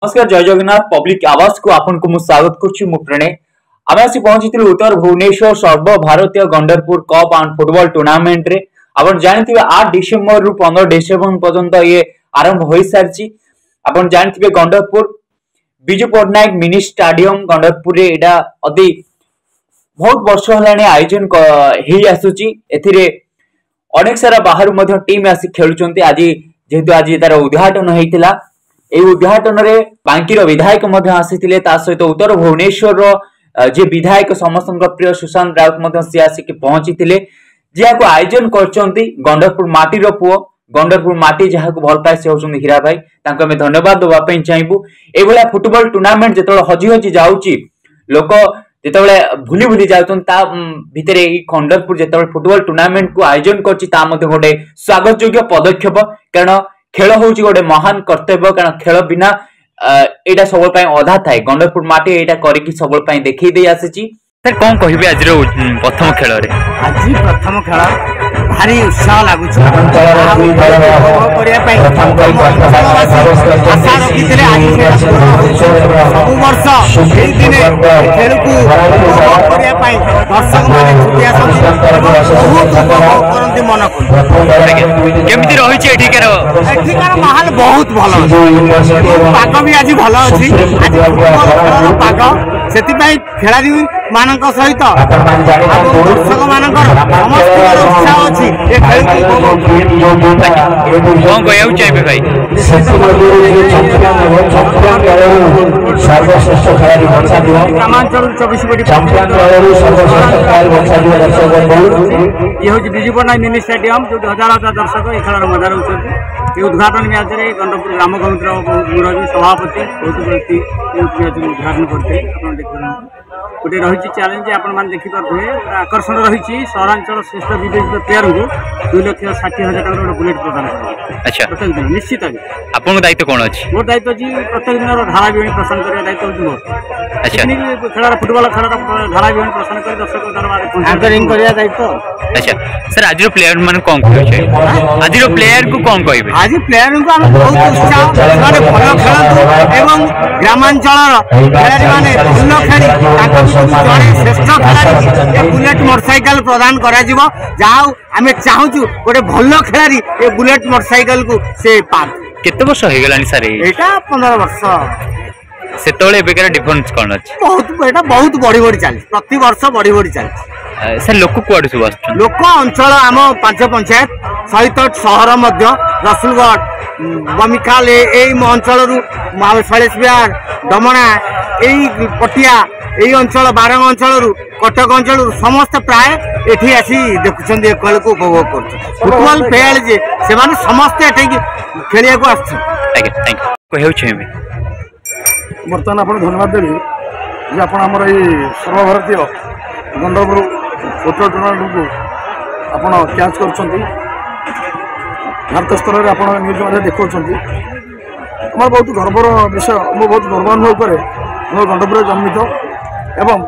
नमस्कार जय जगन्नाथ पब्लिक आवाज को आपन को स्वागत करछि मु प्रणय आमे आसी पहुंचीथिलु उत्तर भुवनेश्वर सर्व भारतीय गंडरपुर कप एंड फुटबॉल टूर्नामेंट रे आपन जानिथिबे 8 डिसेंबर रु 15 डिसेंबर पर्यंत ये आरंभ होई सारछि। आपन जानिथिबे गंडरपुर बिजू पटनायक मिनी स्टेडियम गंडरपुर रे एडा अति बहुत वर्ष हलाने आयोजन हेई आसुछि। एथिरे अनेक सारा बाहर मध्ये टीम आसी खेलुचंती। आज जेहेतु आज तार उद्घाटन हेइतिला ए उद्घाटन रे बांकीर विधायक मध्ये आसीथिले ता सहित उत्तर भुवनेश्वर रो जे विधायक समस्त प्रिय सुशांत राउत मध्ये से आसी पहुंचीथिले जे को आयोजन करचंती गंडरपुर माटी रो पुओ गंडरपुर माटी जहा को भल पाए से होचंती हीरा भाई तांको में धन्यवाद दबा पई चाहबू। ए भला फुटबॉल टूर्नामेंट जेतोळ हजी हजी जाउची लोक जेतोळे भूली भूली जाउतन ता भितरे ई गंडरपुर जेतोळ फुटबॉल टूर्नामेंट को आयोजन करची ता मध्ये गोटे स्वागत योग्य पदक्षेप कारण खेल होची गोटे महान कर्तव्य कारण खेल बिना एटा सबल पई अधा थाए गंडरपुर माटी एटा करी कि सबल पई देखि दे आसीची। सर कोन कहिबे आज रो प्रथम खेल रे आज प्रथम खेल भारी उत्साह लागुछ करिया पई आशा रखिथिले आज सब वर्ष एई दिने खेल को करिया पई दर्शक माने छुटी आसନ୍ତି बहुत उपभोग करନ୍ତି मन को केमिति रहिछ एठिकार माहौल बहुत भलो पाग भी आज भलो अछि आज पाग सेति पई खेलाड़ी मानक सहित दर्शक मानकर समस्त उत्साह अछि ए खेल कोन कहउ चाहिबे भाई सर्वश्रेष्ठ खेलाड़ी बंचा दियो ग्रामांचल 24 कोटी चैंपियन वाले सर्वश्रेष्ठ खेलाड़ी बंचा दियो दर्शक ये होची बिजू पटनायक मिनी स्टेडियम जो हजार हजार दर्शक ए खेलर मजा रहउछथि। ये उद्घाटन मैच रे गंडरपुर ग्राम कमिटीर मुरबी सभापति बहुत व्यक्ति उद्घाटन करते आपण देखिबे गोटे रही चैलेंज आपण मैंने देखिपे आकर्षण रही सहरांचल श्रेष्ठ विदेशी प्लेयर को 2,60,000 टका गोटे बुलेट प्रदान कर अच्छा प्रत्येक दिन निश्चित आपन दायित्व कोन अछि मोर दायित्व जी प्रत्येक दिन धारा विवरणी प्रसारण करने दायित्व होची मोर अच्छा खेल फुटबॉल खेल धारा विवरणी प्रसारण कर दर्शक दरबार एंकरिंग करिया दायित्व अच्छा। सर आज प्लेयर मान कोन कहै आज प्लेयर को कोन कहबे आज प्लेयर को हम बहुत उत्साह माने भलो खेलत एवं ग्रामांचल खेलाड़ी माने भलो खेली ताका जड़े श्रेष्ठ खेलाड़ी ए बुलेट मोटरसाइकल प्रदान करा जिवो जाऊ आमे चाहूचु गोटे भलो खेलाड़ी ए बुलेट मोटरसाइकल को से पा केते वर्ष हो गेलानी सर एटा 15 वर्ष सेतोले बेकर डिफरेंस कोन अछि बहुत एटा बहुत बड़ी बड़ी चाली प्रति वर्ष बड़ी बड़ी चाली सर लोक कुआड सब आछन लोक अंचल आम 5 पंचायत सहित शहर मध्य रसुलगढ़ बमिखाल एई अंचल रु मालसालेस बिहार डमणा एई पटिया एई अंचल बारंग अंचल रु कटक अंचल रु समस्त प्राय एठी आसी देखुछन ए खेल को उपभोग करछ फुटबॉल फेल जे से माने समस्त एठी खेलिया को आछ। थैंक यू कहउ छेबे बर्तमान आपण धन्यवाद देबी जे आपण हमर ए सर्वभारतीय गंडरपुर फुटबॉल टूर्नामेंट को आपण कैच करछंती भारत स्तर में आपण न्यूज में देखौछंती हमर बहुत गर्वर विषय मो बहुत गर्व अनुभव करे मो गंडरपुर जन्मित एवं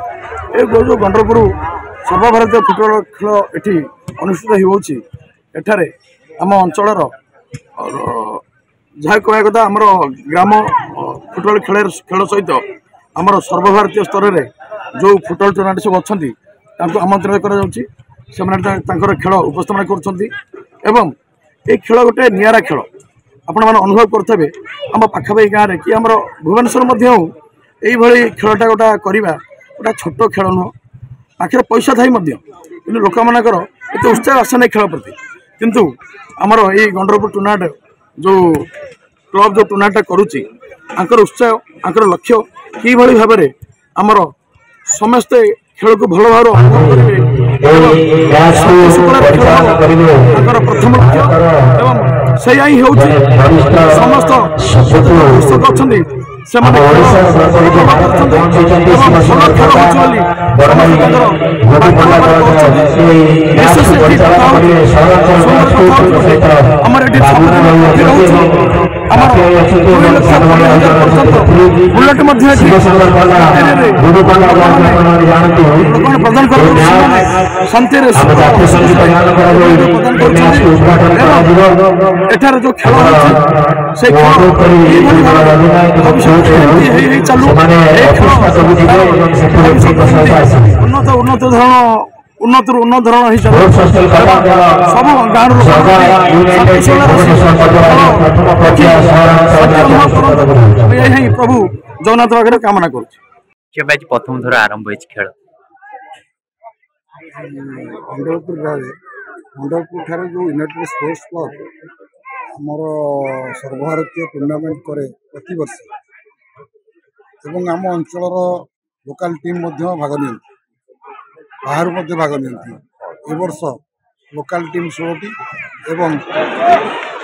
ए जो गंडरपुर सर्वभारतीय फुटबॉल खेल एठी अनुष्ठित होउछि एठारे आम अंचल जहाँ कह कथा आमर ग्राम फुटबॉल खेल सहित आमर सर्वभारतीय स्तर में जो फुटबॉल टूर्नामेंट सब अच्छा आमंत्रण कर खेल उपस्थापन कर खेल गोटे निरा खेल आपण मैंने अनुभव करेंगे आम पाखापाखि गाँव में कि आम भुवनेश्वर यही खेलटा गोटा करवा गोटा छोट खेल नुह पाखे पैसा थाई कि लोक मानकर एत उत्साह आसे ना खेल प्रति किंतु आमर ये गंडरपुर टूर्नामेंट जो क्लब जो टूर्नामेंट करुच्ची उत्साह आंकर लक्ष्य कि भाव में आमर समस्ते खेल को भल भाव प्रथम लक्ष्य एवं से समस्त कृषक अच्छा बुलेट प्रदान कर शांति एठार जो खेल से चलू उन्नत उन्नत धरण उन्नत उन्नत धरण ही चलो सब गाँव प्रभु जगन्नाथ पाखे कामना कर प्रथम थर आरंभ खेल मंडलपुर ठारे जो यूनाइटेड स्पोर्ट्स क्लब आमर सर्वभारतीय टूर्नामेंट करे प्रति वर्ष एवं आम अंचल लोकल टीम भाग नि बाहर भाग नि वर्ष लोकल टीम 16टी एवं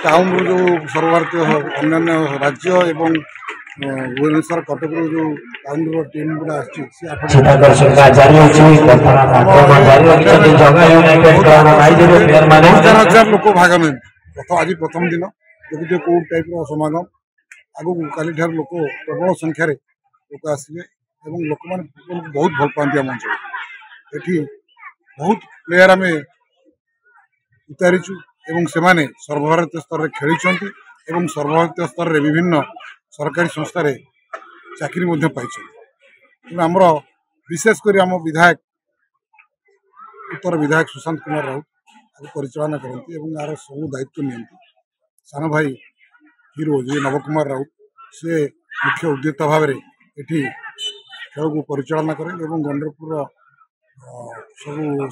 टाउन जो सर्वभारतीय अन्य राज्य एवं भुवनेश्वर कटक जो टाउन टीम गुड़ा हजार लोक भाग नि आज प्रथम दिन देखिए कौ टाइप समागम आगु काली ठार लोक प्रबल संख्यार लोक आसवे लोक मैंने बहुत भल पाती आम अंचल ये बहुत प्लेयर आम उतारीचु से सर्वभारतीय स्तर में खेली सर्वभारतीय स्तर में विभिन्न सरकारी संस्था चाकरी पाई आमर विशेषकर आम विधायक उत्तर विधायक सुशांत कुमार राउत परिचालना करती यार सब दायित्व नि सान भाई हिरो जी नव कुमार राउत से मुख्य उद्योक्ता भाव में ये खेल को परिचालना करें गंडरपुर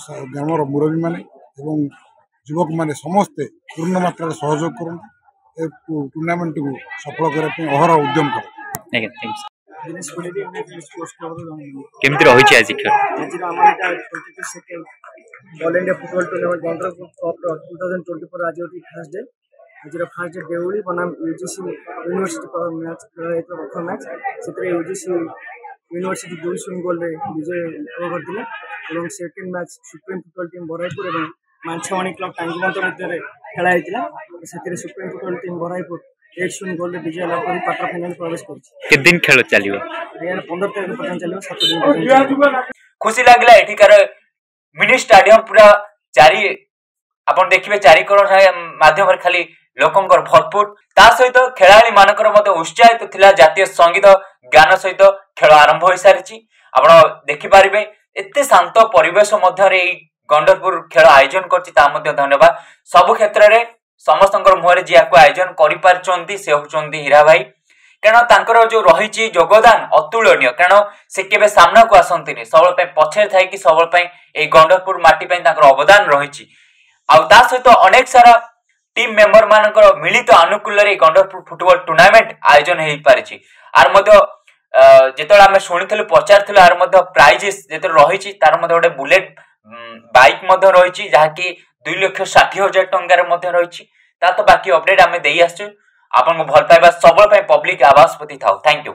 सब ग्राम मुरबी माने युवक माने समस्ते पूर्ण मात्रा सहयोग करते टूर्नामेंट को सफल करने अहर उद्यम कर केमती रही आज खेल all India football tournament Gandarpur cup 2024 आज फास्ट डे फास्ट डे देवली बनाम यूजीसी यूनिवर्सिटी मैच खेल प्रथम मैच से यूजीसी यूनिवर्सिटी 2-0 गोल विजय लाभ करते second match supreme football team Baraipur और मांछावाणी क्लब टांगीबंध मध्य खेल होता से supreme football team Baraipur 1-0 goal विजय लाभ कर क्वार्टर फाइनल प्रवेश कर दिन खेल चलो 15 तारीख पर्यटन चलो 7 दिन खुशी लगला एठिकार मिनी स्टाडियम पूरा चारि आपण देखिबे चारिकरण माध्यम खाली लोकंकर भरपूर ता सहित खेलाड़ी मानकर मते उत्साहित थिला जातीय संगीत गान सहित खेल आरंभ हो सारी आपण देखि पारिबे एते शांत परिवेश मध्य रे गंडरपुर खेल आयोजन करछि ता मध्य धन्यवाद सब क्षेत्र रे समस्तंकर मुहरे जिया को आयोजन करि पारचोंती से होचोंती हीरा भाई कारण तांकर जो रही योगदान अतुलनीय कारण से केबे सामना को आसंती सबल पछे थाई कि सबल गंडरपुर माटी अवदान रही सहित अनेक सारा टीम मेंबर मानकर मिलित अनुकूल गंडरपुर फुटबॉल टूर्नामेंट आयोजन हो पारिछि आर मध्य जेतले आमे सुनिथिलु पचारथिलु आर मध्य प्राइजेस जेते रही तार मध्य गोटे बुलेट बाइक मध्य रही जहाँकि 2,60,000 टंकार मध्य रही ता तो बाकी अपडेट आमे देई आसछु आपन को भल पाइबा सबल पब्लिक आवाज प्रति थाउ थैंक यू।